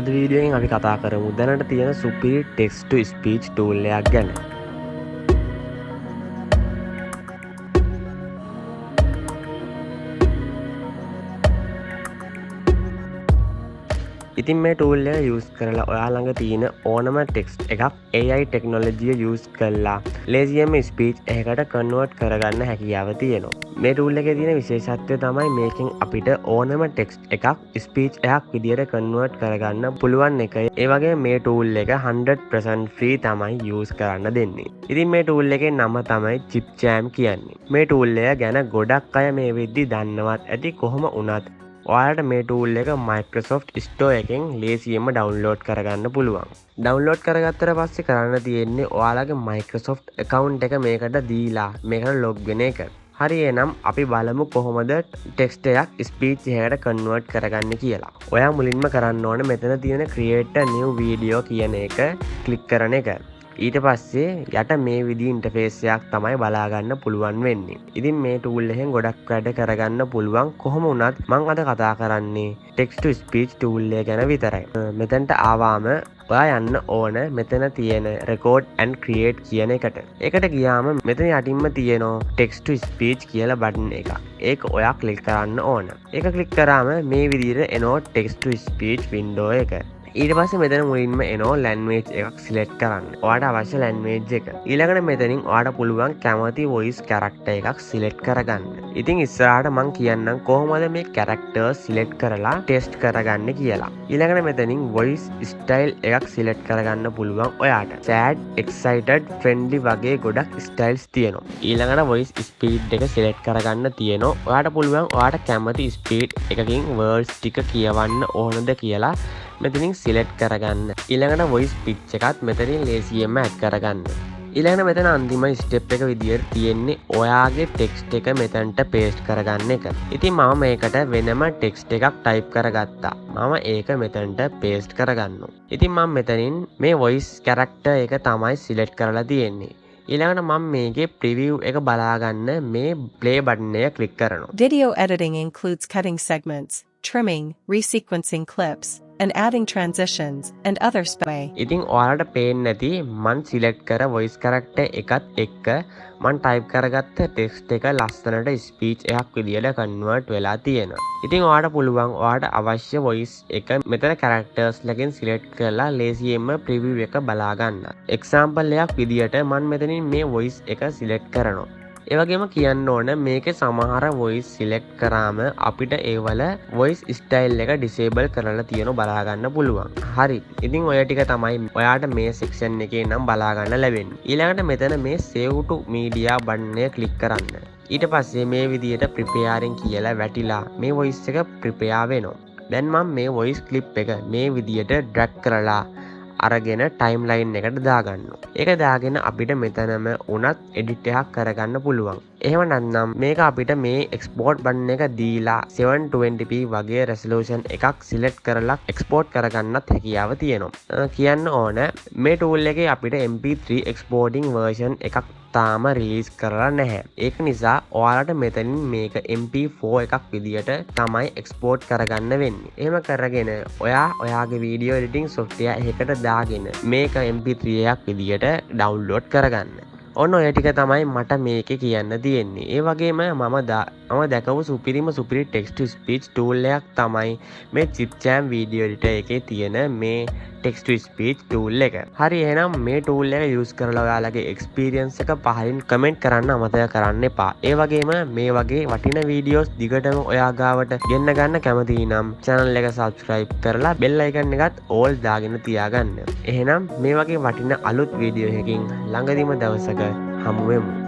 අද වීඩියෝෙන් අපි කතා කරමු දැනට තියෙන සුපිරි ටෙක්ස්ට් ටු ස්පීච් ටූල් එකක් ගැන. ඉතින් මේ ටූල් එක යූස් කරලා ඔයා ළඟ තියෙන ඕනම ටෙක්ස්ට් එකක් AI ටෙක්නොලොජිය යූස් කරලා ලේසියෙන්ම ස්පීච් එකකට කන්වර්ට් කරගන්න හැකියාව තියෙනවා. මේ ටූල් එකේ තියෙන විශේෂත්වය තමයි මේකෙන් අපිට ඕනම ටෙක්ස්ට් එකක් ස්පීච් එකක් විදියට කන්වර්ට් කරගන්න පුළුවන් එක. ඒ වගේ මේ ටූල් එක 100% ෆ්‍රී තමයි යූස් කරන්න දෙන්නේ. ඉතින් මේ ටූල් එකේ නම තමයි චිප් ජෑම් කියන්නේ. මේ ටූල් එක ගැන ගොඩක් අය මේ වෙද්දි දන්නවත් ඇති. කොහොම වුණත් ඔයාලට මේ ටූල් එක Microsoft Store එකෙන් ලේසියෙන්ම ඩවුන්ලෝඩ් කරගන්න පුළුවන්. ඩවුන්ලෝඩ් කරගත්තට පස්සේ කරන්න තියෙන්නේ ඔයාලගේ Microsoft account එක මේකට දීලා මේකට log වෙන එක. හරි එහෙනම් අපි බලමු කොහොමද ටෙක්ස්ට් එකක් ස්පීච් එකකට කන්වර්ට් කරගන්නේ කියලා. ඔයා මුලින්ම කරන්න ඕනේ මෙතන තියෙන create a new video කියන එක ක්ලික් කරන එක. ඊට පස්සේ යට මේ විදිහේ ඉන්ටර්ෆේස් එකක් තමයි බලා ගන්න පුළුවන් වෙන්නේ. ඉතින් මේ ටූල් එකෙන් ගොඩක් වැඩ කරගන්න පුළුවන්. කොහොම වුණත් මම අද කතා කරන්නේ text to speech ටූල් එක ගැන විතරයි. මෙතනට ආවම ඔයා යන්න ඕන මෙතන තියෙන record and create කියන එකට. ඒකට ගියාම මෙතන යටින්ම තියෙනවා text to speech කියලා බටන් එකක්. ඒක ඔයා ක්ලික් කරන්න ඕන. ඒක ක්ලික් කරාම මේ විදිහට එනවා text to speech window එක. ඊට පස්සේ මෙතන මුලින්ම එනවා ලැන්ග්වේජ් එකක් සිලෙක්ට් කරන්න. ඔයාට අවශ්‍ය ලැන්ග්වේජ් එක. ඊළඟට මෙතනින් ඔයාට පුළුවන් කැමති වොයිස් කැරක්ටර් එකක් සිලෙක්ට් කරගන්න. ඉතින් ඉස්සරහට මම කියන්නම් කොහොමද මේ කැරක්ටර්ස් සිලෙක්ට් කරලා ටෙස්ට් කරගන්නේ කියලා. ඊළඟට මෙතනින් වොයිස් ස්ටයිල් එකක් සිලෙක්ට් කරගන්න පුළුවන් ඔයාට. sad, excited, friendly වගේ ගොඩක් ස්ටයිල්ස් තියෙනවා. ඊළඟට වොයිස් ස්පීඩ් එක සිලෙක්ට් කරගන්න තියෙනවා. ඔයාට පුළුවන් ඔයාට කැමති ස්පීඩ් එකකින් වර්ඩ්ස් ටික කියවන්න ඕනද කියලා මෙතනින් සිලෙක්ට් කරගන්න. ඊළඟට වොයිස් පිච් එකත් මෙතනින් ලේසියෙන්ම ඇඩ් කරගන්න. ඊළඟට මෙතන අන්තිම ස්ටෙප් එක විදියට තියෙන්නේ ඔයාගේ ටෙක්ස්ට් එක මෙතනට පේස්ට් කරගන්න එක. ඉතින් මම මේකට වෙනම ටෙක්ස්ට් එකක් ටයිප් කරගත්තා. මම ඒක මෙතනට පේස්ට් කරගන්නවා. ඉතින් මම මෙතනින් මේ වොයිස් කැරක්ටර් එක තමයි සිලෙක්ට් කරලා තියෙන්නේ. ඊළඟට මම මේකේ ප්‍රිවිව් එක බලාගන්න මේ ප්ලේ බටන් එක ක්ලික් කරනවා. Video editing includes cutting segments, trimming, resequencing clips, and adding transitions and other way. ඉතින් ඔයාලට පේන්නේ නැති මන් සිලෙක්ට් කර වොයිස් කැරක්ටර් එකත් එක්ක මන් ටයිප් කරගත්ත ටෙක්ස්ට් එක ලස්සනට ස්පීච් එකක් විදියට කන්වර්ට් වෙලා තියෙනවා. ඉතින් ඔයාලට පුළුවන් ඔයාලට අවශ්‍ය වොයිස් එක මෙතන කැරක්ටර්ස් ලකින් සිලෙක්ට් කරලා ලේසියෙන්ම ප්‍රිවිව් එක බලා ගන්න. එක්සැම්පල් එකක් විදියට මන් මෙතනින් මේ වොයිස් එක සිලෙක්ට් කරනවා. ඒ වගේම කියන්න ඕන මේකේ සමහර වොයිස් සිලෙක්ට් කරාම අපිට ඒවල වොයිස් ස්ටයිල් එක ඩිසේබල් කරලා තියෙන බලා ගන්න පුළුවන්. හරි. ඉතින් ඔය ටික තමයි ඔයාට මේ සෙක්ෂන් එකේ නම් බලා ගන්න ලැබෙන්නේ. ඊළඟට මෙතන මේ save to media බටන් එක ක්ලික් කරන්න. ඊට පස්සේ මේ විදියට preparing කියලා වැටිලා මේ වොයිස් එක prepare වෙනවා. දැන් මම මේ වොයිස් ක්ලිප් එක මේ විදියට drag කරලා අරගෙන ටයිම්ලයින් එකට දාගන්නවා. ඒක දාගෙන අපිට මෙතනම උනත් එඩිට් එකක් කරගන්න පුළුවන්. එහෙම නැත්නම් මේක අපිට මේ එක්ස්පෝර්ට් බටන් එක දීලා 720p වගේ රෙසලූෂන් එකක් සිලෙක්ට් කරලා එක්ස්පෝර්ට් කරගන්නත් හැකියාව තියෙනවා. කියන්න ඕන මේ ටූල් එකේ අපිට MP3 එක්ස්පෝර්ටිං වර්ෂන් එකක් තාම රිලීස් කරලා නැහැ. ඒක නිසා ඔයාලට මෙතනින් මේක MP4 එකක් විදියට තමයි එක්ස්පෝර්ට් කරගන්න වෙන්නේ. එහෙම කරගෙන ඔයාගේ වීඩියෝ එඩිටිං සොෆ්ට්වෙයාර් එකකට දාගෙන මේක MP3 එකක් විදියට ඩවුන්ලෝඩ් කරගන්න. ඔන්න ඔය ටික තමයි මට මේකේ කියන්න තියෙන්නේ. ඒ වගේම මම දැකපු සුපිරි ටෙක්ස්ට් ටු ස්පීච් ටූල් එකක් තමයි මේ චිප් ජෑම් වීඩියෝ එඩිටර් එකේ තියෙන මේ ටෙක්ස්ට් ටු ස්පීච් ටූල් එක. හරි එහෙනම් මේ ටූල් එක යූස් කරලා ඔයාලගේ එක්ස්පීරියන්ස් එක පහලින් කමෙන්ට් කරන්න අමතක කරන්න එපා. ඒ වගේම මේ වගේ වටින වීඩියෝස් දිගටම ඔයා ගාවට ගෙන්න ගන්න කැමති නම් channel එක subscribe කරලා bell icon එකත් all දාගෙන තියාගන්න. එහෙනම් මේ වගේ වටින අලුත් වීඩියෝ එකකින් ළඟදිම දවසක හමු වෙමු.